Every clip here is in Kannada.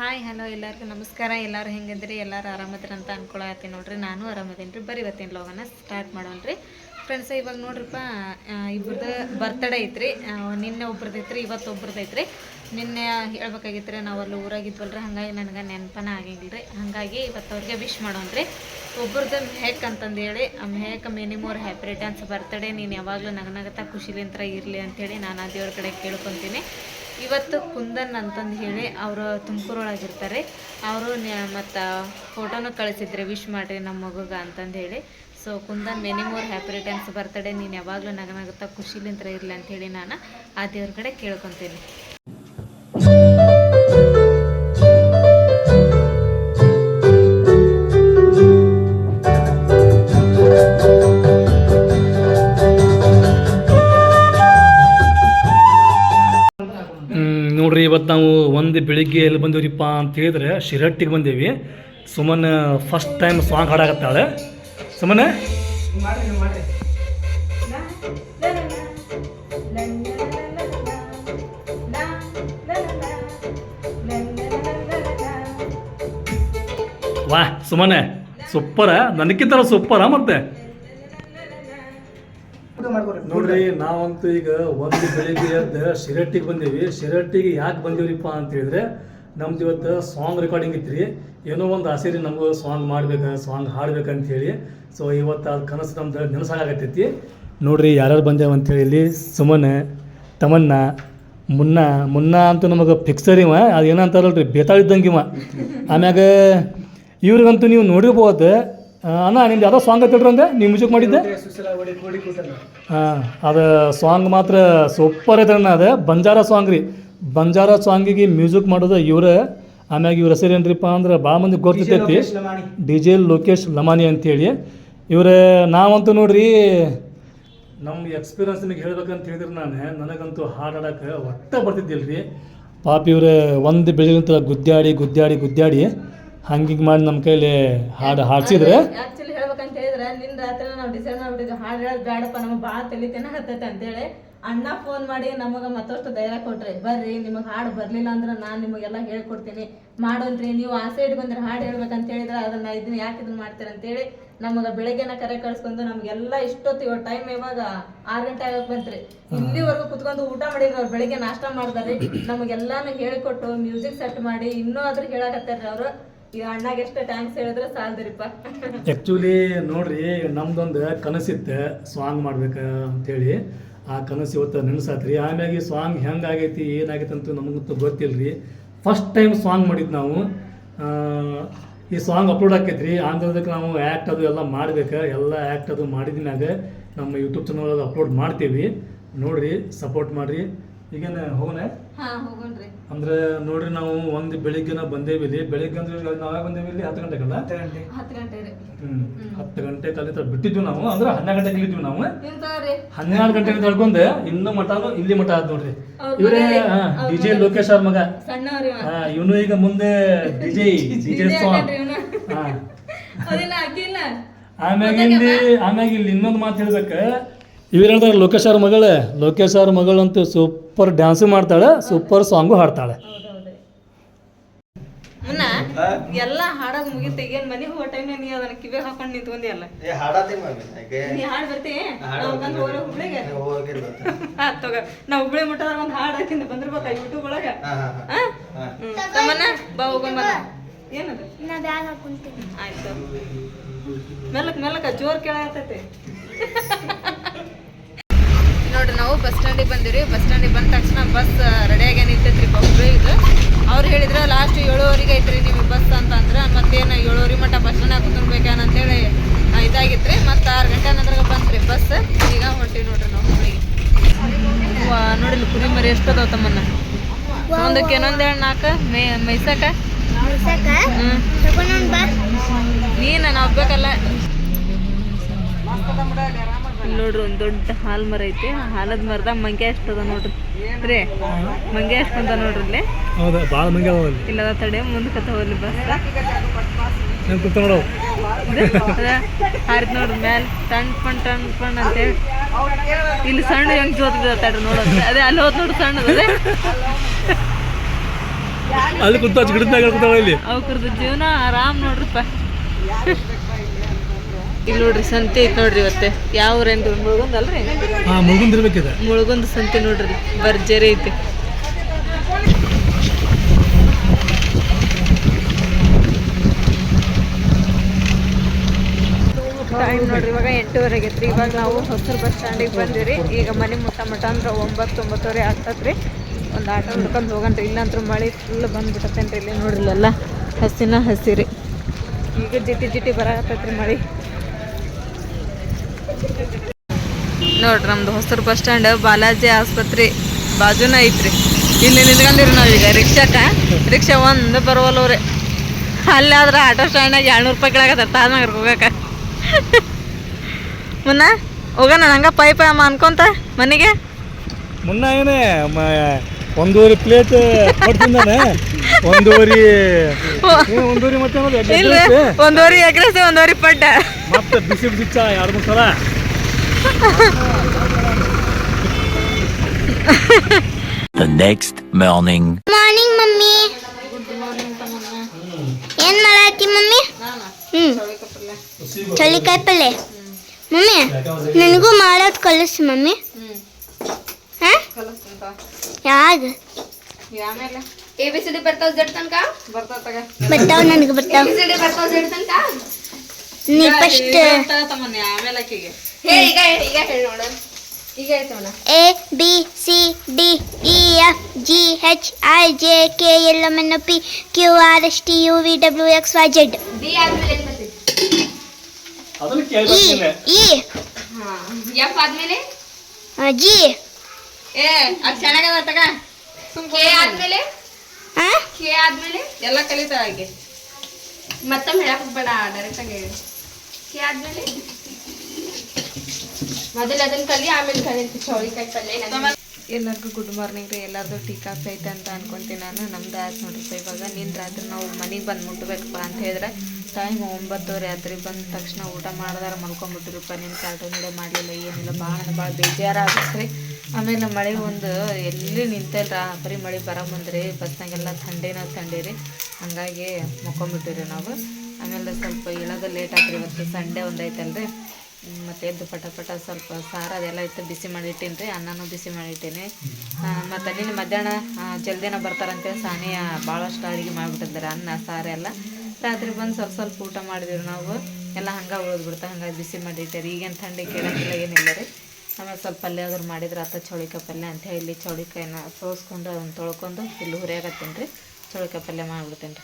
ಹಾಯ್ ಹಲೋ ಎಲ್ಲರಿಗೂ ನಮಸ್ಕಾರ. ಎಲ್ಲರೂ ಹೆಂಗಿದ್ರಿ? ಎಲ್ಲರೂ ಆರಾಮದ್ರಿ ಅಂತ ಅನ್ಕೊಳತ್ತೀನಿ ನೋಡ್ರಿ. ನಾನು ಆರಾಮದೇನಿ ರೀ. ಬರೀ ಇವತ್ತಿನ ಲೋಗನ ಸ್ಟಾರ್ಟ್ ಮಾಡೋಣ್ರಿ ಫ್ರೆಂಡ್ಸ್. ಇವಾಗ ನೋಡ್ರಿಪ್ಪ, ಇಬ್ಬರದ್ದು ಬರ್ತಡೇ ಐತ್ರಿ. ನಿನ್ನೆ ಒಬ್ರದ್ದು ಐತ್ರಿ, ಇವತ್ತು ಒಬ್ರದ್ದು ಐತ್ರಿ. ನಿನ್ನೆ ಹೇಳ್ಬೇಕಾಗಿತ್ತು ರೀ, ನಾವು ಅಲ್ಲಿ ಊರಾಗಿದ್ವಲ್ರಿ, ಹಾಗಾಗಿ ನನಗೆ ನೆನಪನ ಆಗಿಲ್ಲ ರೀ. ಹಾಗಾಗಿ ಇವತ್ತು ಅವ್ರಿಗೆ ವಿಶ್ ಮಾಡೋಣ್ರಿ. ಒಬ್ರದ್ದು ಮೆಹಕ್ ಅಂತಂದೇಳಿ, Mehak many more happy returns birthday. ನೀನು ಯಾವಾಗಲೂ ನಗನಗತ್ತಾ ಖುಷಿಲಿಂತ್ರ ಇರಲಿ ಅಂಥೇಳಿ ನಾನು ಆ ದೇವ್ರ ಕಡೆ ಕೇಳ್ಕೊತೀನಿ. ಇವತ್ತು ಕುಂದನ್ ಅಂತಂದು ಹೇಳಿ ಅವರು ತುಮಕೂರೊಳಗಿರ್ತಾರೆ. ಅವರು ಮತ್ತು ಫೋಟೋನು ಕಳಿಸಿದ್ರೆ, ವಿಶ್ ಮಾಡಿರಿ ನಮ್ಮ ಮಗುಗೆ ಅಂತಂದು ಹೇಳಿ. So kundan many more happy returns birthday, ನೀನು ಯಾವಾಗಲೂ ನಗನಗುತ್ತಾ ಖುಷಿಲಿಂತ್ರ ಇರಲಿ ಅಂಥೇಳಿ ನಾನು ಆ ದೇವ್ರ ಕಡೆ ಕೇಳ್ಕೊತೀನಿ. ನೋಡ್ರಿ, ಇವತ್ತು ನಾವು ಒಂದು ಬೆಳಿಗ್ಗೆ ಎಲ್ಲಿ ಬಂದೀವ್ರಿಪ್ಪ ಅಂತ ಹೇಳಿದ್ರೆ ಶಿರಟ್ಟಿಗೆ ಬಂದೇವಿ. ಸುಮನ್ ಫಸ್ಟ್ ಟೈಮ್ ಸಾಂಗ್ ಹಾಡಾಕತ್ತಾಳೆ. ಸುಮನ್ ವಾ ಸುಮನೆ ಸೂಪರ, ನನಕ್ಕಿಂತ ಸೂಪರ. ಮತ್ತೆ ನೋಡ್ರಿ, ನಾವಂತೂ ಈಗ ಒಂದು ಬೆಳಿಗ್ಗೆ ಎದ್ದು ಶಿರಟ್ಟಿಗೆ ಬಂದೇವಿ. ಶಿರಟ್ಟಿಗೆ ಯಾಕೆ ಬಂದೇವ್ರಿಪ್ಪ ಅಂತ ಹೇಳಿದ್ರೆ, ನಮ್ದು ಇವತ್ತು ಸಾಂಗ್ ರೆಕಾರ್ಡಿಂಗ್ ಇತ್ತು ರೀ. ಏನೋ ಒಂದು ಆಸೆ ರೀ ನಮಗೂ ಸಾಂಗ್ ಮಾಡ್ಬೇಕು, ಸಾಂಗ್ ಹಾಡ್ಬೇಕಂತ ಹೇಳಿ. ಸೊ ಇವತ್ತು ಅದು ಕನಸು ನಮ್ದು ನೆನಸಾಗತ್ತೈತಿ. ನೋಡ್ರಿ ಯಾರ್ಯಾರು ಬಂದೇವು ಅಂತೇಳಿ. ಇಲ್ಲಿ ಸುಮನ್, ತಮನ್ನ, ಮುನ್ನ ಅಂತೂ ನಮಗೆ ಫಿಕ್ಸರ್ ಇವ. ಅದು ಏನಂತಾರಲ್ರಿ, ಬೇತಾಳಿದ್ದಂಗೆ ಇವ. ಆಮ್ಯಾಗ ಇವ್ರಿಗಂತೂ ನೀವು ನೋಡಿರ್ಬೋದು. ಅಣ್ಣ, ನಿಮ್ದು ಯಾವುದೋ ಸಾಂಗ್ ಐತಲ್ರಿ ಅಂದೆ ನೀವು ಮ್ಯೂಸಿಕ್ ಮಾಡಿದ್ದೆ? ಹಾಂ, ಅದು ಸಾಂಗ್ ಮಾತ್ರ ಸೂಪರ್ ಐತಣ್ಣ. ಅದು ಬಂಜಾರ ಸಾಂಗ್ ರೀ. ಬಂಜಾರ ಸಾಂಗಿಗೆ ಮ್ಯೂಸಿಕ್ ಮಾಡೋದು ಇವ್ರೆ. ಆಮ್ಯಾಗ ಇವ್ರ ಹೆಸರು ಏನ್ರಿಪ್ಪ ಅಂದ್ರೆ ಭಾಳ ಮಂದಿ ಗೊತ್ತಿರ್ತೈತಿ, DJ ಲೋಕೇಶ್ ಲಮಾನಿ ಅಂತೇಳಿ. ಇವ್ರೆ ನಾವಂತೂ ನೋಡ್ರಿ, ನಮ್ಮ ಎಕ್ಸ್ಪೀರಿಯನ್ಸ್ ನಿಮಗೆ ಹೇಳ್ಬೇಕಂತ ಹೇಳಿದ್ರೆ, ನನಗಂತೂ ಹಾಡಾಡಕ್ಕೆ ಒಟ್ಟ ಬರ್ತಿದ್ದಿಲ್ಲ ರೀ. ಪಾಪ ಇವ್ರೆ ಒಂದು ಬೆಳಿಗ್ಗಿಂತ ಗುದ್ದಾಡಿ ಹಂಗಿಗೆ ಮಾಡಿ ನಮ್ಮ ಕೈಲಿ ಹಾಡ್ಸಿದ್ರೆ. ಆಕ್ಚುಲಿ ಹೇಳ್ಬೇಕಂತ ಹೇಳಿದ್ರೆ, ನಿನ್ನ ರಾತ್ರಿ ನಾವು ಡಿಸೈಡ್ ಮಾಡ್ಬಿಟ್ಟಿದ್ವಿ, ಹಾಡು ಹೇಳೋದು ಬೇಡಪ್ಪ, ನಮಗೆ ಭಾಳ ತಲಿತೇನ ಹತ್ತೈತೆ ಅಂತೇಳಿ. ಅಣ್ಣ ಫೋನ್ ಮಾಡಿ ನಮಗೆ ಮತ್ತಷ್ಟು ಧೈರ್ಯ ಕೊಟ್ರಿ. ಬರ್ರಿ, ನಿಮಗೆ ಹಾಡು ಬರಲಿಲ್ಲ ಅಂದ್ರೆ ನಾನು ನಿಮಗೆಲ್ಲ ಹೇಳ್ಕೊಡ್ತೀನಿ, ಮಾಡೋನ್ರಿ. ನೀವು ಆಸೆ ಇಟ್ಕೊಂಡ್ರೆ ಹಾಡು ಹೇಳ್ಬೇಕಂತ ಹೇಳಿದ್ರೆ ಅದನ್ನ ಇದನ್ನ ಯಾಕೆ ಇದನ್ನ ಮಾಡ್ತೀರ ಅಂತೇಳಿ ನಮಗೆ ಬೆಳಗ್ಗೆನ ಕರೆ ಕಳ್ಸ್ಕೊಂಡು ನಮಗೆಲ್ಲ ಇಷ್ಟೊತ್ತು ಇವಾಗ ಟೈಮ್ ಇವಾಗ 6 ಗಂಟೆ ಆಗಕ್ಕೆ ಬಂತ್ರಿ. ಇಲ್ಲಿವರೆಗೂ ಕುತ್ಕೊಂಡು ಊಟ ಮಾಡಿದ್ರು ಅವ್ರು. ಬೆಳಿಗ್ಗೆ ನಾಷ್ಟ ಮಾಡ್ದಾರಿ, ನಮಗೆಲ್ಲಾನು ಹೇಳಿಕೊಟ್ಟು ಮ್ಯೂಸಿಕ್ ಸೆಟ್ ಮಾಡಿ ಇನ್ನೂ ಆದ್ರೂ ಹೇಳಕತ್ತಾರ್ರಿ ಅವರು. ಈ ಅಣ್ಣಗೆ ಎಷ್ಟು ಟ್ಯಾಂಕ್ಸ್ ಹೇಳಿದ್ರೆ ಸಾಲದ್ರಿಪ್ಪ. ಆ್ಯಕ್ಚುಲಿ ನೋಡ್ರಿ, ನಮ್ದೊಂದು ಕನಸಿತ್ತು ಸಾಂಗ್ ಮಾಡ್ಬೇಕು ಅಂತೇಳಿ. ಆ ಕನಸು ಇವತ್ತು ನೆನೆಸಾತ್ರಿ. ಆಮ್ಯಾಗ ಈ ಸಾಂಗ್ ಹೆಂಗಾಗೈತಿ ಏನಾಗೈತೆ ಅಂತೂ ನಮಗಂತೂ ಗೊತ್ತಿಲ್ಲ ರೀ. ಫಸ್ಟ್ ಟೈಮ್ ಸಾಂಗ್ ಮಾಡಿದ್ದು ನಾವು. ಈ ಸಾಂಗ್ ಅಪ್ಲೋಡ್ ಆಕೈತ್ರಿ. ಆಂಧ್ರದಕ್ಕೆ ನಾವು ಆ್ಯಕ್ಟ್ ಅದು ಎಲ್ಲ ಮಾಡ್ಬೇಕು. ಎಲ್ಲ ಆ್ಯಕ್ಟ್ ಅದು ಮಾಡಿದ್ಮ್ಯಾಗ ನಮ್ಮ ಯೂಟ್ಯೂಬ್ ಚಾನಲ್ ಒಳಗೆ ಅಪ್ಲೋಡ್ ಮಾಡ್ತೀವಿ. ನೋಡ್ರಿ, ಸಪೋರ್ಟ್ ಮಾಡಿರಿ. ಈಗೇನು ಹೋಗೋಣ ಅಂದ್ರೆ ನೋಡ್ರಿ, ನಾವು ಒಂದು ಬೆಳಿಗ್ಗೆನ ಬಂದೇವಿ ಇಲ್ಲಿ. ಬೆಳಿಗ್ಗೆ ಅಂದ್ರೆ ನಾವೇ ಬಂದೇವಿ ಇಲ್ಲಿ 10 ಗಂಟೆಗಲ್ಲ, 10 ಗಂಟೆ ಕಾಲ ಬಿಟ್ಟಿದ್ವಿ ನಾವು. ಅಂದ್ರೆ 12 ಗಂಟೆಗೆ ಇಲ್ಲಿದ್ವಿ ನಾವು. 12 ಗಂಟೆಗೆ ತಡ್ಕೊಂಡು ಇನ್ನೂ ಮಠನು ಇಲ್ಲಿ ಮಠ ಆದ್ ನೋಡ್ರಿ. ಇವರೇ DJ ಲೋಕೇಶ್ ಅವ್ರ ಮಗ. ಇವನು ಈಗ ಮುಂದೆ DJ ಸಾಂಗ್. ಆಮ್ಯಾಗ ಇಲ್ಲಿ ಇನ್ನೊಂದು ಮಾತು ಹೇಳ್ಬೇಕು. ಇವ್ರು ಹೇಳ್ತಾರೆ ಲೋಕೇಶ್ ಅವ್ರ ಮಗಳಂತೂ ಸೂಪರ್ ಡ್ಯಾನ್ಸು ಮಾಡ್ತಾಳೆ, ಸೂಪರ್ ಸಾಂಗು ಹಾಡ್ತಾಳೆ. ಎಲ್ಲ ಹಾಡೋದು ಮುಗಿತ. ಏನ್ ಮನೆಗೆ ಹೋಗೋ ಟೈಮ್ ನೀ ಅದನ್ನ ಕಿವಿ ಹಾಕೊಂಡು ನಿಂತ್ಕೊಂಡಿ ಅಲ್ಲ. ನೀ ಹಾಡ್ ಬರ್ತಿ ಹುಬ್ಳಿಗೆ ತಗ. ನಾ ಹುಬ್ಳಿ ಮುಟ್ಟದಾಗ ಒಂದು ಹಾಡು ಹಾಕಿಂದ ಬಂದಿರ್ಬೇಕ ಯೂಟ್ಯೂಬ್ ಒಳಗ. ತಮ್ಮನ್ನ ಬಾ ಹೋಗೋಣ. ಏನದು? ಆಯ್ತು, ಮೆಲ್ಲಕ ಜೋರ್ ಕೇಳಾತೈತಿ. ನೋಡ್ರಿ, ನಾವು ಬಸ್ ಸ್ಟ್ಯಾಂಡಿಗೆ ಬಂದಿರಿ. ಬಸ್ ಸ್ಟ್ಯಾಂಡಿಗೆ ಬಂದ ತಕ್ಷಣ ಬಸ್ ರೆಡಿಯಾಗಿ ನಿಂತೈತ್ರಿ ಹುಬ್ಳಿಗೆ. ಅವ್ರು ಹೇಳಿದ್ರೆ ಲಾಸ್ಟ್ 7:00 ಐತ್ರಿ ನಿಮಗೆ ಬಸ್ ಅಂತಂದ್ರೆ, ಮತ್ತೇನು 7:00 ಮಟ್ಟ ಬಸ್ ಸ್ಟ್ಯಾಂಡ್ ಕುಂದ್ರಬೇಕಂತೇಳಿ ಇದಾಗಿತ್ರಿ. ಮತ್ತು 6 ಗಂಟೆ ನಂತರ ಬಂತ್ರಿ ಬಸ್. ಈಗ ಹೊಂಟಿವಿ ನೋಡ್ರಿ ನಾವು ಹುಬ್ಳಿಗೆ. ನೋಡಿಲ್ಲ ಕುರಿ ಮರಿ ಎಷ್ಟದಾವ ತಮ್ಮನ್ನ. ಒಂದಕ್ಕೆ ಇನ್ನೊಂದು 4 ಮೈಸಾಕ. ನೀನು ನಾವು ಬೇಕಲ್ಲ. ನೋಡ್ರಿ, ಒಂದು ದೊಡ್ಡ ಹಾಲ್ ಮರ ಐತಿ. ಹಾಲದ ಮರದ ಮಂಗೆ ಎಷ್ಟದ ನೋಡ್ರಿ ರೀ. ಮಂಗೆ ಎಷ್ಟು ಬಂದ ನೋಡ್ರಿ ಇಲ್ಲಿ. ಇಲ್ಲದ ತಡೆ ಮುಂದಕ್ಕೆ ತಗೋಲಿ ಬಸ್. ಹಾರಿತ್ ನೋಡ್ರಿ ಮ್ಯಾಲೆ ಟಣ್ ಪಣ್ ಅಂತೇಳಿ. ಇಲ್ಲಿ ಸಣ್ಣ ಹೆಂಗ್ ಜೋತ್ ಬಿಡ್ತಾಡ್ರಿ ನೋಡೋದು. ಅದೇ ಅಲ್ಲಿ ಹೋದ್ ನೋಡ್ರಿ ಸಣ್ಣದು. ಅದೇ ಅಲ್ಲಿ ಕುಂತ ಗಿಡದಾಗ ಕೂತಾವ ಇಲ್ಲಿ ಅವ್ರದ್ದು ಜೀವನ ಆರಾಮ್ ನೋಡ್ರಿಪ್ಪ. ಇಲ್ಲಿ ನೋಡ್ರಿ ಸಂತೆ ಐತಿ ನೋಡ್ರಿ ಇವತ್ತೆ. ಯಾವ ಊರೇನ್ರಿ? ಮುಳುಗುಂದ ಅಲ್ರಿ? ಹಾ ಮುಳುಗುಂದ ಇರ್ಬೇಕಿದೆ. ಮುಳುಗುಂದ ಸಂತೆ ನೋಡ್ರಿ, ಭರ್ಜರಿ ಐತಿ. ಟೈಮ್ ನೋಡ್ರಿ ಇವಾಗ 8:15 ಆಗೈತ್ರಿ. ಇವಾಗ ನಾವು ಹೊಸೂರು ಬಸ್ ಸ್ಟ್ಯಾಂಡಿಗೆ ಬಂದಿರಿ. ಈಗ ಮನೆ ಮುಟ್ಟ ಅಂದ್ರೆ 9-9:30 ಆಗ್ತದ್ರಿ. ಒಂದು ಆಟೋ ಹುಡ್ಕೊಂಡು ಹೋಗನ್ರಿ. ಇಲ್ಲಂತ್ರ ಮಳೆ ಫುಲ್ ಬಂದ್ಬಿಟ್ಟತೇನ್ರಿ. ಇಲ್ಲಿ ನೋಡ್ರಿ ಇಲ್ಲೆಲ್ಲ ಹಸಿನ ಹಸಿರಿ. ಈಗ ಜಿಟಿ ಜಿಟಿ ಬರತ್ತೈತ್ರಿ ಮಳೆ. ನೋಡ್ರಿ ನಮ್ದು ಹೊಸೂರು ಬಸ್ ಸ್ಟ್ಯಾಂಡ್ ಬಾಲಾಜಿ ಆಸ್ಪತ್ರೆ ಬಾಜುನ ಐತ್ರಿ. ಇಲ್ಲಿ ನಿಂತ್ಕೊಂಡಿರಿ ನಾವೀಗ ರಿಕ್ಷಾ ಒಂದು ಬರೋವಲ್ಲವ್ರಿ. ಅಲ್ಲಿ ಆದ್ರೆ ಆಟೋ ಸ್ಟ್ಯಾಂಡ್ನಾಗ 200 ರೂಪಾಯಿ ಕೇಳಾಕತ್ತಾರ ತಾಜ್ನಗರ್ಗೆ ಹೋಗಕ್ಕೆ. ಮುನ್ನ ಹೋಗೋಣ ಹಂಗ ಪೈಪ ಅನ್ಕೊಂತ ಮನೆಗೆ. ಮುನ್ನ ಏನೇ 1.5 ಪ್ಲೇಟ್ ಕೊಡ್ತಿದ್ದಾನೆ. 1.5 ಮತ್ತೆ ಇಲ್ಲ 1.5 ಎಗ್ರೆಸ್ 1.5 ಪಡ್ಡ ಮತ್ತೆ ಬಿಸಿ ಬಿಸಿ ಚಾ 2-3 ಸಲ. The next morning. Morning mummy. ಏನ್ ಮಾಡತ್ತಿ ಮಮ್ಮಿ? ಚಳಿಕಾಯಿ ಪಲ್ಯ. ಮಮ್ಮಿ ನನಗೂ ಮಾಡೋದು ಕಲಿಸು ಮಮ್ಮಿ. ಯಾಗ ABCD ಬರ್ತಾವ ಜಡ್ ತನಕ ಬರ್ತಾವ ನನಗೆ ಬರ್ತಾವ. ABCD ಬರ್ತಾವ ಜಡ್ ತನಕ. ನೀ ಫಸ್ಟ್ ಹೇ ಈಗ ಹೇಳಿ ನೋಡ. ಈಗ ಹೇಳ್ತವಣ. ABCDEFGHIJKLMNOPQRSTUVWXYZ. D ಆದ್ಮೇಲೆ ಏನ್ ಬರ್ತೈತಿ? ಅದನ್ನ ಕೇಳ್ಬೇಕಿಲ್ಲ. ಹಾ. F ಆದ್ಮೇಲೆ G. ಅದು ಚೆನ್ನಾಗದ ತಗ. K ಆದ್ಮೇಲೆ K ಆದ್ಮೇಲೆ ಎಲ್ಲ ಕಲಿತಾಳ ಆಕೆ. ಮತ್ತೊಮ್ಮೆ ಹೇಳಕ್ ಬೇಡ, ಡೈರೆಕ್ಟ್ ಆಗಿ ಹೇಳಿ. K ಆದ್ಮೇಲೆ ಮೊದಲು ಅದನ್ನ ಕಲಿ, ಆಮೇಲೆ ಕಲಿತು ಚೌಳಿಕಾಯಿ ಪಲ್ಯ. ಎಲ್ಲರಿಗೂ ಗುಡ್ ಮಾರ್ನಿಂಗ್ ರೀ. ಎಲ್ಲರದು ಟೀ ಕಾಫಿ ಐತೆ ಅಂತ ಅನ್ಕೊಂತೀನಿ ನಾನು. ನಮ್ದು ಆಯ್ತು ನೋಡ್ರಿಪ್ಪ. ಇವಾಗ ನಿನ್ನ ರಾತ್ರಿ ನಾವು ಮನೆಗೆ ಬಂದು ಮುಟ್ಬೇಕಪ್ಪ ಅಂತ ಹೇಳಿದ್ರೆ ಟೈಮ್ 9:00 ರಾತ್ರಿ ಬಂದ ತಕ್ಷಣ ಊಟ ಮಾಡಿದಾರ ಮಲ್ಕೊಂಡ್ಬಿಟ್ಟಿರಪ್ಪ. ನಿನ್ನ ಕಾರ್ಟೂನ್ ವಿಡಿಯೋ ಮಾಡಲಿಲ್ಲ, ಏನಿಲ್ಲ. ಭಾಳ ಬೇಜಾರಾಗುತ್ತೆ ರೀ. ಆಮೇಲೆ ಮಳೆ ಒಂದು ಎಲ್ಲಿ ನಿಂತಲ್ಲ, ಬರೀ ಮಳೆ ಬರೋಂಬಂದ್ರಿ. ಬಸ್ನಾಗೆಲ್ಲ ಥಂಡಿ ರೀ. ಹಂಗಾಗಿ ಮಕ್ಕೊಂಬಿಟ್ಟಿರಿ ನಾವು. ಆಮೇಲೆ ಸ್ವಲ್ಪ ಇಳೋದು ಲೇಟ್ ಆಗ್ರಿ. ಇವತ್ತು ಸಂಡೇ ಒಂದು ಐತಲ್ರಿ. ಮತ್ತು ಎದ್ದು ಪಟ ಸ್ವಲ್ಪ ಸಾರು ಅದೆಲ್ಲ ಇತ್ತು, ಬಿಸಿ ಮಾಡಿಟ್ಟೀನಿ ರೀ. ಅನ್ನನೂ ಬಿಸಿ ಮಾಡಿಟ್ಟೀನಿ. ಮತ್ತು ನಿನ್ನ ಮಧ್ಯಾಹ್ನ ಜಲ್ದಿನ ಬರ್ತಾರಂತೇಳಿ ಸಾನಿಯ ಭಾಳಷ್ಟು ಅಡುಗೆ ಮಾಡಿಬಿಟ್ಟಿದ್ದಾರೆ, ಅನ್ನ ಸಾರು ಎಲ್ಲ. ರಾತ್ರಿ ಬಂದು ಸ್ವಲ್ಪ ಊಟ ಮಾಡಿದಿವಿ ನಾವು. ಎಲ್ಲ ಹಂಗೆ ಉಳಿದ್ಬಿಡ್ತಾ, ಹಂಗಾಗಿ ಬಿಸಿ ಮಾಡಿಟ್ಟೇರಿ. ಈಗೇನು ಥಂಡಿ ಕೇಳೋಂಗಿಲ್ಲ, ಏನಿಲ್ಲ ರೀ. ಆಮೇಲೆ ಸ್ವಲ್ಪ ಪಲ್ಯ ಆದ್ರೂ ಮಾಡಿದ್ರೆ ಆತ ಚೌಳಿಕಾಯಿ ಪಲ್ಯ ಅಂತ ಹೇಳಿ ಚೌಳಿಕಾಯಿನ ಸೋಸ್ಕೊಂಡು ಅದನ್ನು ತೊಳ್ಕೊಂಡು ಇಲ್ಲಿ ಹುರಿಯಾಗತ್ತೀನಿ ರೀ. ಚೌಳಿಕಾಯಿ ಪಲ್ಯ ಮಾಡಿಬಿಡ್ತೀನಿ ರೀ.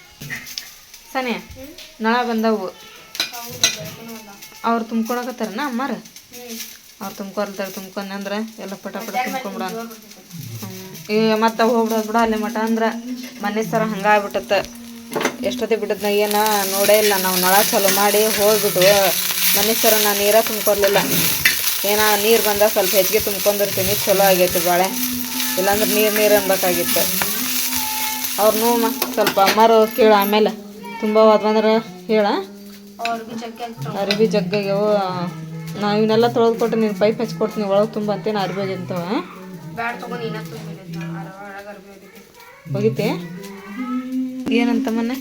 ಸಾನಿಯಾ ನಳ ಬಂದವು. ಅವ್ರು ತುಂಬ್ಕೊಳಕತ್ತಾರನ ಅಮ್ಮಾರ? ಅವ್ರು ತುಂಬ್ಕೊಂಡ್ರೆ ಎಲ್ಲ ಪಟ ತುಂಬ್ಕೊಂಬಿಡ. ಮತ್ತೆ ಹೋಗ್ಬಿಡೋದು ಬಿಡ ಅಲ್ಲಿ ಮಠ ಅಂದ್ರೆ ಮನೆ ಸರ ಹಂಗಾಗ್ಬಿಟ್ಟತ್ತ. ಎಷ್ಟೊತ್ತಿಗೆ ಬಿಟ್ಟದ್ನ ಏನು ನೋಡೇ ಇಲ್ಲ ನಾವು. ನಳ ಚಾಲು ಮಾಡಿ ಹೋಗ್ಬಿಟ್ಟು ಮನೆ ಸರ ನಾನು ನೀರ ತುಂಬ್ಕೊರ್ಲಿಲ್ಲ. ಏನೋ ನೀರು ಬಂದಾಗ ಸ್ವಲ್ಪ ಹೆಚ್ಚಿಗೆ ತುಂಬ್ಕೊಂಡಿರ್ತೀನಿ, ಚಲೋ ಆಗೈತೆ ಭಾಳ. ಇಲ್ಲಾಂದ್ರೆ ನೀರು ಅನ್ಬೇಕಾಗಿತ್ತು. ಅವ್ರನ್ನೂ ಸ್ವಲ್ಪ ಅಮ್ಮಾರು ಕೇಳು, ಆಮೇಲೆ ತುಂಬ ಹೋದ್ವಂದ್ರೆ ಹೇಳ. ಅರಿವಿ ಜಗ್ಗಾಗ್ಯವು. ನಾವು ಇವನ್ನೆಲ್ಲ ತೊಳೆದು ಕೊಟ್ಟರೆ ನೀನು ಪೈಪ್ ಹಚ್ಕೊಡ್ತೀನಿ, ಒಳಗೆ ತುಂಬ ಅಂತೇನು ಅರಿವಿ ಅಂತವ ಹೋಗಿತ್ತೆ. ಏನಂತ ಮೊನ್ನೆ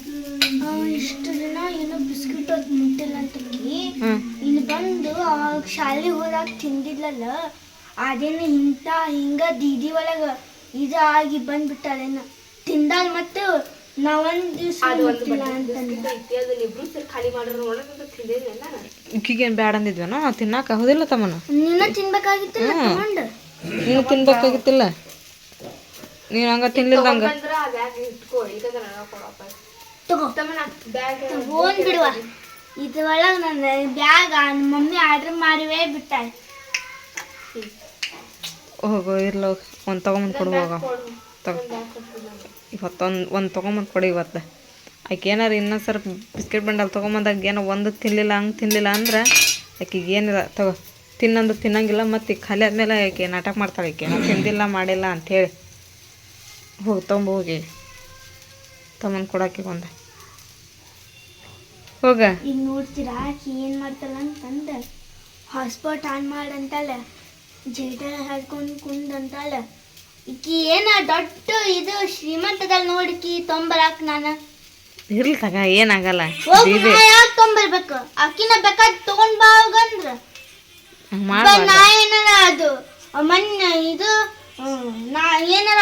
ಇಷ್ಟು ದಿನ ಏನೋ ಬಿಸ್ಕಿಟ್ ಅದು ಮುಟ್ಟಿಲ್ಲ ಅಂತ ಇಲ್ಲಿ ಬಂದು ಶಾಲೆ ಹೋದಾಗ ತಿಂದಿದ್ಲಲ್ಲ, ಅದೇನು ಹಿಂಗ ದೀದಿ ಒಳಗ ಇದಾಗಿ ಬಂದ್ಬಿಟ್ಟಾರೇನ ತಿಂದಾಗ. ಮತ್ತೆ ನಾವೊಂದು ದಿವಸ ಇಕ್ಕಿಗೇನು ಬ್ಯಾಡ ಅಂದಿದ್ವನ ನಾವು ತಿನ್ನಾಕ? ಹೌದಿಲ್ಲ ತಮ್ಮನ? ನೀನ ತಿನ್ಬೇಕಾಗಿತ್ತು. ನೀನು ತಿನ್ಬೇಕಾಗಿತ್ತಿಲ್ಲ. ನೀನು ಹಂಗ ತಿನ್ಲಿಲ್ದಂಗ ತಗೊಂಡ್ ಬಿಡುವ. ಇದ್ರೊಳಗೆ ನನ್ನ ಬ್ಯಾಗ್ ಮಮ್ಮಿ ಆರ್ಡರ್ ಮಾಡಿವೇ ಬಿಟ್ಟಾಳೆ. ಹೋಗೋ ಇರ್ಲ, ಒಂದು ತೊಗೊಂಬಂದು ಕೊಡು. ಹೋಗ ಇವತ್ತೊಂದು ತೊಗೊಂಬಂದು ಕೊಡಿ ಇವತ್ತು. ಆಕೆ ಏನಾರು ಇನ್ನೊಂದು ಸರ್ ಬಿಸ್ಕೆಟ್ ಬಂಡಲ್ ತೊಗೊಂಬಂದಾಗ ಏನೋ ಒಂದು ತಿನ್ನಲಿಲ್ಲ, ಹಂಗೆ ತಿನ್ನಲಿಲ್ಲ ಅಂದ್ರೆ ಆಕೆಗೆ ಏನಿಲ್ಲ ತಗೋ ತಿನ್ನಂದ್ರೆ ತಿನ್ನಂಗಿಲ್ಲ. ಮತ್ತು ಖಾಲಿ ಆದಮೇಲೆ ಆಕೆ ನಾಟಕ ಮಾಡ್ತಾಳೆ, ಆಕೆ ನಾವು ತಿಂದಿಲ್ಲ ಮಾಡಿಲ್ಲ ಅಂಥೇಳಿ. ಹೋಗಿ ಹೋಗಿ ತಮ್ಮಂದು ಕೊಡಾಕಿ ಒಂದು ಹೋಗ. ಈಗ ನೋಡ್ತೀರಾ ಆಕಿ ಏನು ಮಾಡ್ತಾಳ ಅಂತಂದು ಹಾಟ್ಸ್ಪಾಟ್ ಆನ್ ಮಾಡಂತಾಳೆ, ಜೈಟ ಹಾಡ್ಕೊಂಡು ಕುಂದಂತಾಳೆ. ಈಕಿ ಏನ ದೊಡ್ಡ ಇದು ಶ್ರೀಮಂತದಲ್ಲಿ ನೋಡಿಕಿ ತೊಂಬರಾಕ್ ನಾನು ಇರ್ಲಿ ತಗ ಏನಾಗಲ್ಲ ಹೋಗ್ ನಾ ಯಾಕೆ ತೊಂಬರ್ಬೇಕು ಅಕ್ಕಿನ ಬೇಕಾದ್ ತಗೊಂಡ್ ಬಾ ಹೋಗಂದ್ರ ನಾ ಏನಾರ ಅದು ಮೊನ್ನೆ ಇದು ನಾ ಏನಾರ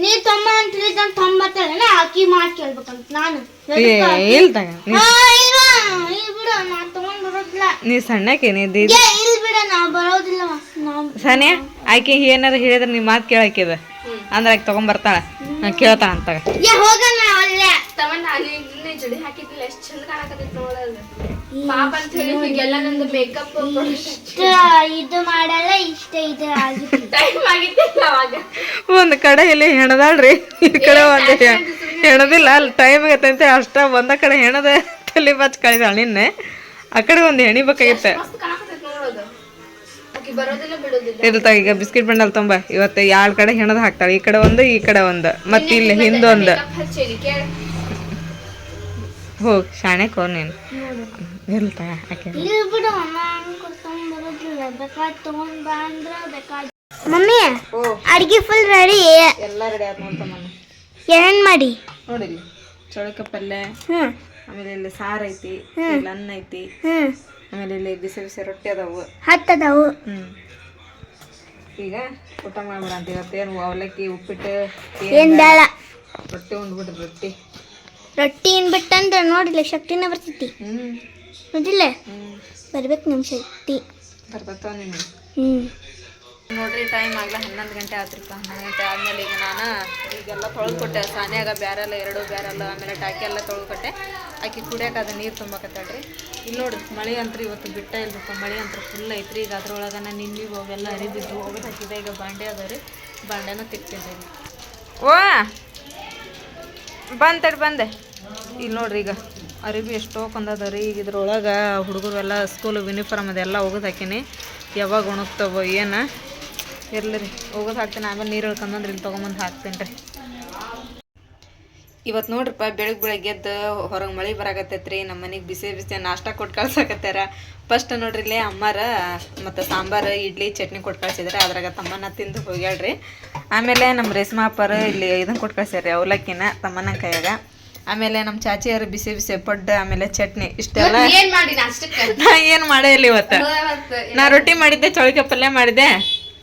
ನೀ ತೊಂಬ ಅಂತ ಹೇಳಿದ ತೊಂಬತ್ತಲ್ಲ ಅಕ್ಕಿ ಮಾಡಿ ಕೇಳ್ಬೇಕಂತ ನಾನು ಇಲ್ಲ ತಗ ಇಲ್ ಬಿಡು ನಾ ತಗೊಂಡ್ ಬರೋದಿಲ್ಲ ನೀ ಸಣ್ಣಕೇನಿ ಇಲ್ ಬಿಡ ನಾ ಬರೋದಿಲ್ಲ ಸಾನಿಯಾ ಆಕೆ ಏನಾರ ಹೇಳಿದ್ರೆ ನೀ ಮಾತು ಕೇಳಾಕಿದ ಅಂದ್ರೆ ಆಕೆ ತಗೊಂಬರ್ತಾಳ ಕೇಳ್ತಾಳ ಅಂತ ಹೋಗಣ ಅಲ್ಲೇ ತಮ್ಮ ನಾನು ಇಲ್ಲಿ ಜಡಿ ಹಾಕಿದ್ದಿಲ್ಲ ಎಷ್ಟು ಚಂದ ಕಾಣಕತ್ತಿತ್ತು ನೋಡೋದು ಪಾಪ ಅಂತ ಹೇಳಿ ಹೀಗೆಲ್ಲ ನಂದು ಮೇಕಪ್ ಇದು ಮಾಡಲ್ಲ ಇಷ್ಟ ಇದು ಆಗುತ್ತೆ ಟೈಮ್ ಆಗಿತ್ತಿಲ್ಲ ಅವಾಗ ಒಂದ್ ಕಡೆ ಇಲ್ಲಿ ಹೆಣದಾಳ್ರಿ ಈ ಕಡೆ ಒಂದು ಹೆಣದಿಲ್ಲ ಅಲ್ಲಿ ಟೈಮ್ ಆಗತ್ತಂತೆ ಅಷ್ಟ ಒಂದ ಕಡೆ ಹೆಣದ ತಲೆ ಬಚ್ ಕಳಿದಾಳ ನಿನ್ನೆ ಆ ಕಡೆ ಒಂದು ಹೆಣಿಬೇಕಾಗಿತ್ತ ಮಸ್ತ್ ಕಾಣಕತ್ತೈತಿ ನೋಡೋದು ಆಕಿ ಬರೋದಿಲ್ಲ ಬಿಡೋದಿಲ್ಲ ಇರ್ತಾಗ ಈಗ ಬಿಸ್ಕಿಟ್ ಬಂಡಲ್ ತುಂಬ ಇವತ್ತು 2 ಕಡೆ ಹೆಣದ ಹಾಕ್ತಾಳೆ ಈ ಕಡೆ ಒಂದು ಈ ಕಡೆ ಒಂದು ಮತ್ತೆ ಇಲ್ಲಿ ಹಿಂದೊಂದು ಹಚ್ಚೇರಿ ಕೇಳ ಹೋಗ್ ಶಾಣೆ ಕೋರ್ ನೀನು ಇರ್ತಾಗ ಆಕೆ ಇಲ್ಲಿ ಬಿಡು ನಾನು ಕೊಡ್ಕೊಂಡ್ ಬರೋದಿಲ್ಲ ಬೇಕಾದ್ ತಗೊಂಡ್ ಬಾ ಅಂದ್ರ ಬೇಕಾದ್ ಮಮ್ಮಿ ಅಡ್ಗೆ ಫುಲ್ ರೆಡಿ ಎಲ್ಲ ರೆಡಿ ಆಯ್ತು ನೋಡ್ತಮ್ಮ ಏನ್ ಮಾಡಿ ನೋಡಿಲ್ಲಿ ಚೌಳಿಕಾಯಿ ಪಲ್ಯ ಆಮೇಲೆ ಇಲ್ಲಿ ಸಾರು ಐತಿ ಇಲ್ಲಿ ಅನ್ನ ಐತಿ ಆಮೇಲೆ ಇಲ್ಲಿ ಬಿಸಿ ಬಿಸಿ ರೊಟ್ಟಿ ಅದಾವು ಹತ್ತದವು ಈಗ ಊಟ ಮಾಡ್ಬಿಡ ಅಂತ ಇವತ್ತೇನು ಅವಲಕ್ಕಿ ಉಪ್ಪಿಟ್ಟು ಏನ್ ಬೇಡ ರೊಟ್ಟಿ ಉಂಡ್ಬಿಡ್ರಿ ರೊಟ್ಟಿ ರೊಟ್ಟಿ ಏನ್ ಬಿಟ್ಟಂದ್ರ ನೋಡಿಲ್ಲ ಶಕ್ತಿನ ಬರ್ತೈತಿ ನೋಡಿಲ್ಲ ಬರ್ಬೇಕು ನಮ್ ಶಕ್ತಿ ಬರ್ತೈತವ ನೀನು ಹ್ಮ್ ನೋಡ್ರಿ ಟೈಮ್ ಆಗ್ಲ 11 ಗಂಟೆ ಆತ್ರಿಪ್ಪ 11 ಗಂಟೆ ಆದ್ಮೇಲೆ ಈಗ ನಾನು ಈಗೆಲ್ಲ ತೊಳೆದು ಕೊಟ್ಟೆ ಸಾನ್ಯಾಗ ಬ್ಯಾರಲ್ಲ 2 ಬ್ಯಾರಲ್ಲ ಆಮೇಲೆ ಟಾಕಿ ಎಲ್ಲ ತೊಳೆದು ಕೊಟ್ಟೆ ಆಕಿ ಕುಡಿಯೋಕೆ ಅದು ನೀರು ತುಂಬಕತ್ತಾಳ್ರಿ ಇಲ್ಲಿ ನೋಡ್ರಿ ಮಳೆ ಅಂತೂ ಇವತ್ತು ಬಿಟ್ಟ ಇಲ್ಬೇಕು ಮಳೆ ಅಂತೂ ಫುಲ್ ಐತ್ರಿ ಈಗ ಅದ್ರೊಳಗೆ ನಾನು ನಿನ್ನಿವು ಅವೆಲ್ಲ ಅರಿಬಿದ್ದು ಹೋಗೋದು ಹಾಕಿದೆ ಈಗ ಬಾಂಡೆ ಅದಾವ್ರಿ ಬಾಂಡೆನೂ ತಿಕ್ತಿದ್ದೆ ಓ ಬಂದೆ ಇಲ್ಲಿ ನೋಡ್ರಿ ಈಗ ಅರಿಬಿ ಎಷ್ಟೋ ಕೊಂದದವ್ರಿ ಈಗ ಇದ್ರೊಳಗೆ ಹುಡುಗರು ಎಲ್ಲ ಸ್ಕೂಲ್ ಯೂನಿಫಾರ್ಮ್ ಅದೆಲ್ಲ ಹೋಗೋದು ಹಾಕೀನಿ ಯಾವಾಗ ಒಣಗ್ತವೋ ಏನು ಇರ್ಲಿ ರೀ ಹೋಗೋದು ಹಾಕ್ತೀನಿ ಆಮೇಲೆ ನೀರು ಇಳ್ಕೊಂಬಂದ್ರೆ ಇಲ್ಲಿ ತೊಗೊಂಬಂದು ಹಾಕ್ತೀನಿ ರೀ ಇವತ್ತು ನೋಡ್ರಿಪ್ಪ ಬೆಳಗ್ಗೆ ಎದ್ದು ಹೊರಗೆ ಮಳೆ ಬರಾಕತ್ತೈತ್ರಿ ನಮ್ಮ ಮನೆಗೆ ಬಿಸಿ ಬಿಸಿ ನಾಷ್ಟ ಕೊಟ್ಟು ಕಳ್ಸಾಕತ್ತಾರ ಫಸ್ಟ್ ನೋಡ್ರಿ ಇಲ್ಲೇ ಅಮ್ಮಾರ ಮತ್ತು ಸಾಂಬಾರು ಇಡ್ಲಿ ಚಟ್ನಿ ಕೊಟ್ಟು ಕಳ್ಸಿದ್ರೆ ಅದ್ರಾಗ ತಮ್ಮನ ತಿಂದು ಹೋಗ್ಯಾಳ್ರಿ ಆಮೇಲೆ ನಮ್ಮ ರೇಷ್ಮಾ ಅಪ್ಪಾರ ಇಲ್ಲಿ ಇದನ್ನು ಕೊಟ್ಟು ಕಳ್ಸ್ಯಾರ ಅವಲಕ್ಕಿನ ತಮ್ಮನ ಕೈಯಾಗ ಆಮೇಲೆ ನಮ್ಮ ಚಾಚಿಯರು ಬಿಸಿ ಬಿಸಿ ಪಡ್ಡು ಆಮೇಲೆ ಚಟ್ನಿ ಇಷ್ಟೆಲ್ಲ ಏನ್ ಮಾಡಿ ನಾಷ್ಟಕ್ಕೆ ನಾ ಏನು ಮಾಡೇ ಇಲ್ಲ ಇವತ್ತು ನಾ ರೊಟ್ಟಿ ಮಾಡಿದ್ದೆ ಚೌಳಿಕಾಯಿ ಪಲ್ಯ ಮಾಡಿದ್ದೆ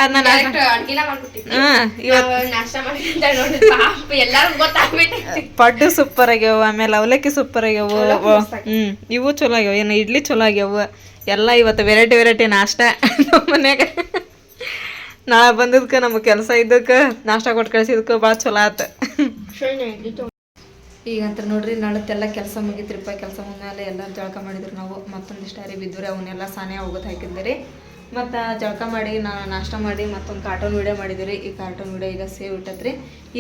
ಅದನ್ನ ಅಡ್ಗಿನ ಮಾಡ್ಬಿಟ್ಟಿದ್ದೆ ಇವತ್ತು ನಾಷ್ಟ ಮಾಡಿ ನೋಡಿ ಪಾಪ ಎಲ್ಲಾರು ಗೊತ್ತಾಗ್ಬಿಟ್ಟೈತಿ ಪಡ್ಡು ಸೂಪರ್ ಆಗ್ಯಾವ ಆಮೇಲೆ ಅವಲಕ್ಕಿ ಸೂಪರ್ ಆಗ್ಯಾವ ಇವು ಚಲೋ ಆಗ್ಯಾವ ಏನು ಇಡ್ಲಿ ಚಲೋ ಆಗ್ಯಾವ ಎಲ್ಲ ಇವತ್ತು ವೆರೈಟಿ ನಾಷ್ಟ ನಮ್ಮ ಮನ್ಯಾಗ ನಾಳೆ ಬಂದಿದ್ಕ ನಮಗೆ ಕೆಲಸ ಇದ್ದಕ್ಕೆ ನಾಷ್ಟ ಕೊಟ್ಟು ಕಳ್ಸಿದ್ಕ ಭಾಳ ಚಲೋ ಆತ ಈಗಂತ ನೋಡ್ರಿ ನಾಳತ್ತೆಲ್ಲ ಕೆಲಸ ಮುಗಿತ್ರಿಪ್ಪ ಕೆಲಸ ಮುಗಿದ್ಮೇಲೆ ಎಲ್ಲ ಜಳಕ ಮಾಡಿದ್ರು ನಾವು ಮತ್ತೊಂದಿಷ್ಟು ಅರಿ ಬಿದ್ದರೆ ಅವನ್ನೆಲ್ಲ ಸಾನೆ ಹೋಗೋದು ಹಾಕಿದ್ರಿ ಮತ್ತು ಜಳಕ ಮಾಡಿ ನಾಷ್ಟ ಮಾಡಿ ಮತ್ತೊಂದು ಕಾರ್ಟೂನ್ ವೀಡಿಯೋ ಮಾಡಿದ್ರಿ ಈ ಕಾರ್ಟೂನ್ ವೀಡಿಯೋ ಈಗ ಸೇವ್ ಇಟ್ಟತ್ರಿ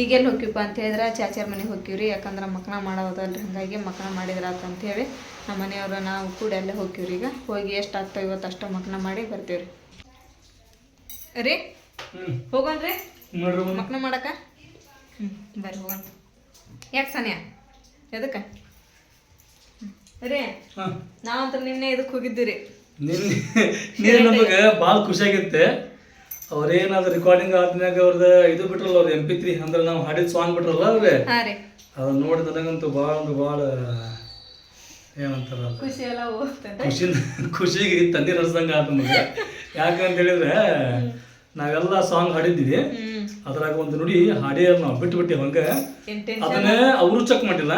ಈಗೆಲ್ಲಿ ಹೋಗಿಪ್ಪ ಅಂತ ಹೇಳಿದ್ರೆ ಚಾಚಿಯವ್ರ ಮನೆಗೆ ಹೋಗಿವ್ರಿ ಯಾಕಂದ್ರೆ ಮಕ್ಕಳ ಮಾಡೋದಲ್ರಿ ಹಾಗಾಗಿ ಮಕ್ಕಳ ಮಾಡಿದ್ರಾತ ಅಂತೇಳಿ ನಮ್ಮ ಮನೆಯವರು ನಾವು ಕೂಡ ಅಲ್ಲೇ ಹೋಗಿವ್ರಿ ಈಗ ಹೋಗಿ ಎಷ್ಟು ಆಗ್ತಾವ ಇವತ್ತು ಅಷ್ಟು ಮಕ್ಕಳ ಮಾಡಿ ಬರ್ತೀವ್ರಿ ರೀ ಹೋಗೋಣ್ರಿ ಮಕ್ಕಳ ಮಾಡಕ್ಕ ಬರ್ರಿ ಹೋಗೋಣ ಯಾಕೆ ಸಾನ್ಯಾ ಎದಕ್ಕೆ ರೀ ನಾವಂತ ನಿನ್ನೆ ಇದಕ್ಕೆ ಹೋಗಿದ್ದೀರಿ ನಿನ್ನೆ ನಮಗೆ ಭಾಳ ಖುಷಿಯಾಗಿತ್ತೆ ಅವ್ರೇನಾದ್ರು ರೆಕಾರ್ಡಿಂಗ್ ಆದ್ಮ್ಯಾಗ ಅವ್ರದ್ದು ಇದು ಬಿಟ್ರಲ್ಲ ಅವ್ರ MP3 ಅಂದ್ರೆ ನಾವು ಹಾಡಿದ ಸಾಂಗ್ ಬಿಟ್ರಲ್ಲ ಅವ್ರೆ ಹಾಂ ರೀ ಅದು ನೋಡಿ ನನಗಂತೂ ಭಾಳ ಏನಂತಾರಲ್ಲ ಖುಷಿ ಎಲ್ಲ ಹೋಗ್ತದೆ ಖುಷಿಗೆ ತಣ್ಣೀರು ಹರಿಸ್ದಂಗೆ ಆಯ್ತು ನಮಗೆ ಯಾಕಂತ ಹೇಳಿದ್ರೆ ನಾವೆಲ್ಲ ಸಾಂಗ್ ಹಾಡಿದ್ವಿ ಅದ್ರಾಗ ಒಂದು ನುಡಿ ಹಾಡಿಯ ನಾವು ಬಿಟ್ಟು ಹಂಗ ಅದನ್ನೇ ಅವರು ಚೆಕ್ ಮಾಡಿಲ್ಲ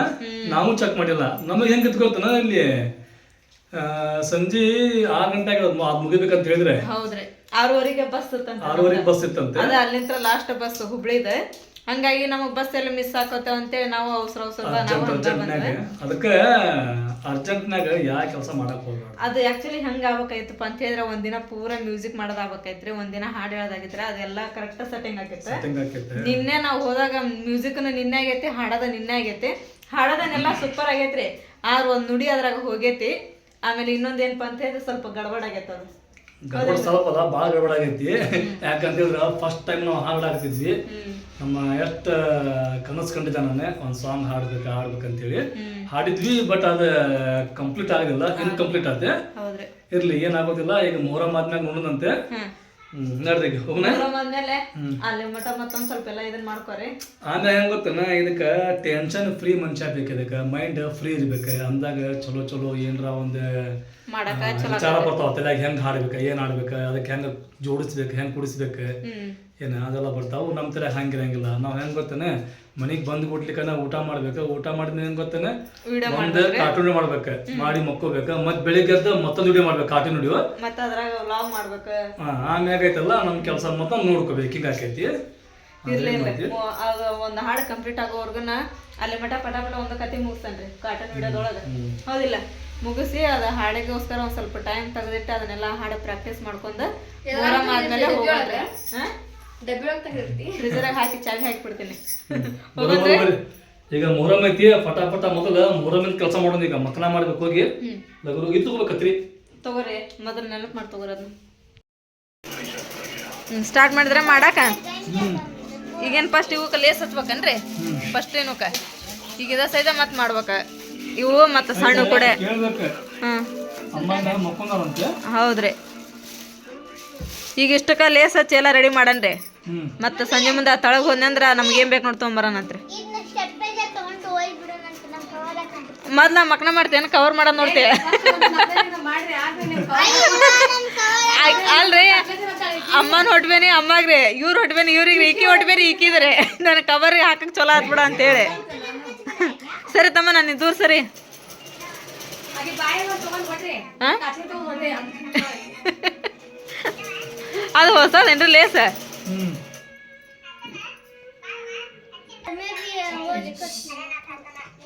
ನಾವು ಚೆಕ್ ಮಾಡಿಲ್ಲ ನಮಗೆ ಹೆಂಗ್ ಕಿತ್ಕೊಳ್ತಾನ ಇಲ್ಲಿ ಸಂಜೆ 6 ಗಂಟೆಗೆ ಅದು ಮುಗಿಬೇಕಂತ ಹೇಳಿದ್ರೆ ಹೌದ್ರಿ 6:30ಗೆ ಬಸ್ ಇತ್ತಂತ 6:30 ಬಸ್ ಇತ್ತಂತೆ ಅದ ಅಲ್ಲಿಂದ ಲಾಸ್ಟ್ ಬಸ್ ಹುಬ್ಳಿದ ಹಂಗಾಗಿ ನಮಗ್ ಬಸ್ ಎಲ್ಲ ಮಿಸ್ ಆಕೋತಾವ ಅಂತೇಳಿ ನಾವು ಅವಸರ ಅದಕ್ಕೆ ಅರ್ಜೆಂಟ್ನಾಗ ಯಾವ ಕೆಲಸ ಮಾಡಕ್ ಹೋಗ್ಬಾರ್ದು ಅದು ಆಕ್ಚುಲಿ ಹಂಗ ಆಗ್ಬೇಕಾಯ್ತಪ್ಪ ಅಂತ ಹೇಳಿದ್ರೆ ಒಂದಿನ ಪೂರಾ ಮ್ಯೂಸಿಕ್ ಮಾಡೋದಾಗ್ಬೇಕೈತ್ರಿ ಒಂದಿನ ಹಾಡು ಹೇಳೋದಾಗಿದ್ರೆ ಅದೆಲ್ಲ ಕರೆಕ್ಟ್ ಸೆಟ್ಟಿಂಗ್ ಆಗೈತೆ ನಿನ್ನೆ ನಾವು ಹೋದಾಗ ಮ್ಯೂಸಿಕ್ನು ನಿನ್ನೆ ಆಗೈತಿ ಹಾಡೋದ ನಿನ್ನೆ ಆಗೈತಿ ಹಾಡೋದನ್ನೆಲ್ಲ ಸೂಪರ್ ಆಗೈತ್ರಿ ಆದ್ರೆ ಒಂದ್ ನುಡಿ ಅದ್ರಾಗ ಹೋಗೈತಿ ಆಮೇಲೆ ಇನ್ನೊಂದೇನಪ್ಪ ಅಂತ ಹೇಳಿದ್ರೆ ಸ್ವಲ್ಪ ಗಡಬಡ ಆಗೈತೆ ಅದು ಗಡಬಡ ಸ್ವಲ್ಪ ಅಲ್ಲ ಭಾಳ ಗಡಬಡ ಆಗೈತಿ ಯಾಕಂತಂದ್ರೆ ಫಸ್ಟ್ ಟೈಮ್ ನಾವು ಹಾಡಾಡ್ತಿದ್ವಿ ನಮ್ಮ ಎಷ್ಟು ಕನಸು ಕಂಡಿದ್ದೆ ನಾನೇ ಒಂದು ಸಾಂಗ್ ಹಾಡ್ಬೇಕಂತೇಳಿ ಹಾಡಿದ್ವಿ ಬಟ್ ಅದು ಕಂಪ್ಲೀಟ್ ಆಗಲಿಲ್ಲ ಇನ್ಕಂಪ್ಲೀಟ್ ಆತೆ ಇರ್ಲಿ ಏನಾಗೋದಿಲ್ಲ ಈಗ ಮೊಹರಂ ಆದ್ಮ್ಯಾಗ ನೋಡೋದಂತೆ ನಡ್ರಿ ಹೋಗೋಣ. ಆದ್ಮೇಲೆ ಅಲ್ಲಿ ಮಠ ಮತ್ತೊಂದ್ ಸ್ವಲ್ಪ ಎಲ್ಲ ಇದನ್ನ ಮಾಡ್ಕೋರಿ. ಆಮೇಲೆ ಹೆಂಗ್ ಗೊತ್ತನ, ಇದಕ್ಕ ಟೆನ್ಷನ್ ಫ್ರೀ ಮನುಷ್ಯ ಬೇಕು. ಇದಕ್ಕೆ ಮೈಂಡ್ ಫ್ರೀ ಇರ್ಬೇಕು. ಅಂದಾಗ ಚಲೋ ಚಲೋ ಏನ್ರ ಒಂದು ಮಾಡಕ ವಿಚಾರ ಬರ್ತಾವ ತಲೆಯಾಗ. ಹೆಂಗ್ ಹಾಡ್ಬೇಕು, ಏನ್ ಆಡ್ಬೇಕು, ಅದಕ್ಕೆ ಹೆಂಗ ಜೋಡಿಸ್ಬೇಕು, ಹೆಂಗ್ ಕುಡಿಸ್ಬೇಕು, ಏನ ಅದೆಲ್ಲ ಬರ್ತಾವ. ನಮ್ಮ ತರ ಹಂಗಿರಂಗಿಲ್ಲ. ನಾವ್ ಹೆಂಗ್ ಗೊತ್ತನ, ಮನಿಗ್ ಬಂದ್ ಬಿಡ್ಲಿಕ್ಕ ಊಟ ಮಾಡ್ಬೇಕು. ಊಟ ಮಾಡಿದ್ಮೇಲೆ ಹೆಂಗ್ ಗೊತ್ತನ, ಒಂದ್ ಕಾರ್ಟೂನ್ ಮಾಡ್ಬೇಕು, ಮಾಡಿ ಮಕ್ಕೋಬೇಕು. ಮತ್ ಬೆಳಿಗ್ಗೆ ಎದ್ದು ಮತ್ತೊಂದು ವಿಡಿಯೋ ಮಾಡ್ಬೇಕು, ಕಾರ್ಟೂನ್ ವಿಡಿಯೋ. ಮತ್ತ ಅದ್ರಾಗ ವ್ಲಾಗ್ ಮಾಡ್ಬೇಕು. ಆಮ್ಯಾಗ ಐತಲ್ಲ ನಮ್ ಕೆಲಸ ಮತ್ತೊಂದು ನೋಡ್ಕೋಬೇಕು. ಹಿಂಗ ಆಕೈತಿ. ಒಂದ್ ಹಾಡು ಕಂಪ್ಲೀಟ್ ಆಗೋವರ್ಗುನ ಅಲ್ಲಿ ಮಠ ಪಟ ಪಟ ಒಂದ್ ಕತೆ ಮುಗಿಸ್ತೇನ್ರಿ ಕಾರ್ಟೂನ್ ವಿಡಿಯೋದೊಳಗ. ಹೌದಿಲ್ಲ, ಮುಗಿಸಿ ಅದ ಹಾಡಿಗೋಸ್ಕರ ಒಂದ್ ಸ್ವಲ್ಪ ಟೈಮ್ ತೆಗೆದಿಟ್ಟು ಅದನ್ನೆಲ್ಲ ಹಾಡು ಪ್ರಾಕ್ಟೀಸ್ ಮಾಡ್ಕೊಂಡ ಮೊಹರಂ ಆದ್ಮೇಲೆ ಹೋಗ್ರಿ. ಫ್ರಿಜರಾಗ ಹಾಕಿ ಚಾವಿ ಹಾಕಿಬಿಡ್ತೀನಿ. ಈಗ ಮೊಹರಂ ಐತಿ, ಪಟ ಪಟ ಮೊದಲ ಮೊಹರಂ ಕೆಲಸ ಮಾಡೋದು. ಈಗ ಮಕ್ಕಳ ಮಾಡ್ಬೇಕು, ಹೋಗಿ ಲಗು ಇತ್ತುಕೋಬೇಕತ್ರಿ. ತಗೋರಿ, ಮೊದಲು ನೆನಪು ಮಾಡಿ ತಗೋರಿ ಅದನ್ನ. ಸ್ಟಾರ್ಟ್ ಮಾಡಿದ್ರೆ ಮಾಡಾಕ ಈಗೇನು ಫಸ್ಟ್ ಇವಕ್ಕ ಲೇಸ್ ಹಚ್ಬೇಕನ್ರಿ? ಫಸ್ಟ್ ಏನಕ್ಕ ಈಗ ಇದ ಸೈದ ಮತ್ತೆ ಮಾಡ್ಬೇಕ ಇವು ಮತ್ತೆ ಸಣ್ಣ ಕೂಡ. ಹೌದ್ರಿ, ಈಗ ಇಷ್ಟಕ್ಕ ಲೇಸ್ ಹಚ್ಚಿ ಎಲ್ಲ ರೆಡಿ ಮಾಡನ್ರಿ. ಮತ್ತೆ ಸಂಜೆ ಮುಂದೆ ತಳಗ ಹೋದ್ನಂದ್ರ ನಮ್ಗೆ ಏನ್ ಬೇಕು ನೋಡಿ ತೊಗೊಂಬರನಂತ್ರಿ. ಮೊದ್ಲ ಮಕ್ನ ಮಾಡ್ತೇನೆ, ಕವರ್ ಮಾಡೋದ್ ನೋಡ್ತೇವೆ. ಅಲ್ರಿ, ಅಮ್ಮನ ಹೊಟ್ಬೇನಿ ಅಮ್ಮಾಗ್ರಿ, ಇವ್ರ ಹೊಟ್ಬೇನಿ ಇವ್ರಿಗೆ, ಈಕಿ ಹೊಟ್ಬೇನಿ ಈಕಿದ್ರೆ ನನ್ ಕವರ್ ಹಾಕಕ್ ಚಲೋ ಆತ್ಬಿಡ ಅಂತೇಳಿ. ಸರಿ ತಮ್ಮ, ನಾನು ದೂರ ಸರಿ. ಅದು ಹೊಸದೇನ್ರಿ ಲೇಸ್?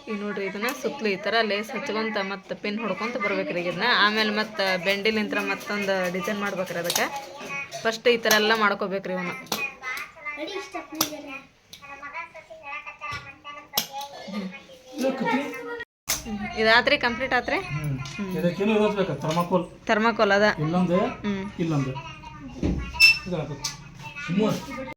ಈಗ ನೋಡ್ರಿ, ಇದನ್ನ ಸುತ್ತಲೂ ಈ ಥರ ಲೇಸ್ ಹಚ್ಕೊಂತ ಮತ್ತು ಪಿನ್ ಹೊಡ್ಕೊಂತ ಬರ್ಬೇಕ್ರಿ ಇದನ್ನ. ಆಮೇಲೆ ಮತ್ತು ಬೆಂಡಿಲಿಂತ್ರ ಮತ್ತೊಂದು ಡಿಸೈನ್ ಮಾಡ್ಬೇಕ್ರಿ. ಅದಕ್ಕೆ ಫಸ್ಟ್ ಈ ಥರ ಎಲ್ಲ ಮಾಡ್ಕೋಬೇಕ್ರಿ ಇವನ್ನ. ಇದಾತ್ರಿ, ಕಂಪ್ಲೀಟ್ ಆತ್ರಿ. ಥರ್ಮಾಕೋಲ್ ಅದ. ಇಲ್ಲೊಂದು